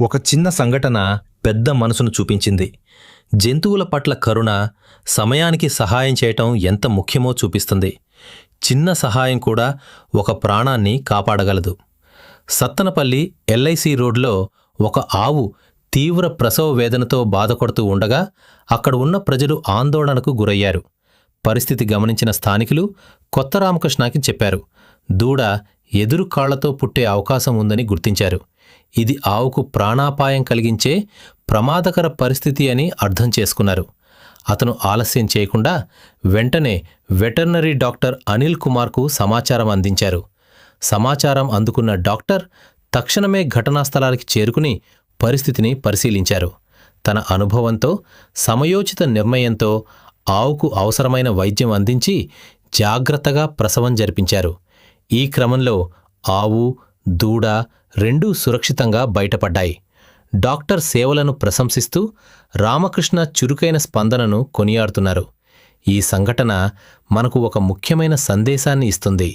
ఒక చిన్న సంఘటన పెద్ద మనసును చూపించింది. జంతువుల పట్ల కరుణ, సమయానికి సహాయం చేయటం ఎంత ముఖ్యమో చూపిస్తుంది. చిన్న సహాయం కూడా ఒక ప్రాణాన్ని కాపాడగలదు. సత్తనపల్లి ఎల్ఐసి రోడ్లో ఒక ఆవు తీవ్ర ప్రసవ వేదనతో బాధపడుతూ ఉండగా అక్కడ ఉన్న ప్రజలు ఆందోళనకు గురయ్యారు. పరిస్థితి గమనించిన స్థానికులు కొత్త రామకృష్ణకి చెప్పారు. దూడ ఎదురు కాళ్లతో పుట్టే అవకాశం ఉందని గుర్తించారు. ఇది ఆవుకు ప్రాణాపాయం కలిగించే ప్రమాదకర పరిస్థితి అని అర్థం చేసుకున్నారు. అతను ఆలస్యం చేయకుండా వెంటనే వెటర్నరీ డాక్టర్ అనిల్ కుమార్కు సమాచారం అందించారు. సమాచారం అందుకున్న డాక్టర్ తక్షణమే ఘటనా స్థలానికి చేరుకుని పరిస్థితిని పరిశీలించారు. తన అనుభవంతో, సమయోచిత నిర్ణయంతో ఆవుకు అవసరమైన వైద్యం అందించి జాగ్రత్తగా ప్రసవం జరిపించారు. ఈ క్రమంలో ఆవు, దూడ రెండూ సురక్షితంగా బయటపడ్డాయి. డాక్టర్ సేవలను ప్రశంసిస్తూ రామకృష్ణ చురుకైన స్పందనను కొనియాడుతున్నారు. ఈ సంఘటన మనకు ఒక ముఖ్యమైన సందేశాన్ని ఇస్తుంది.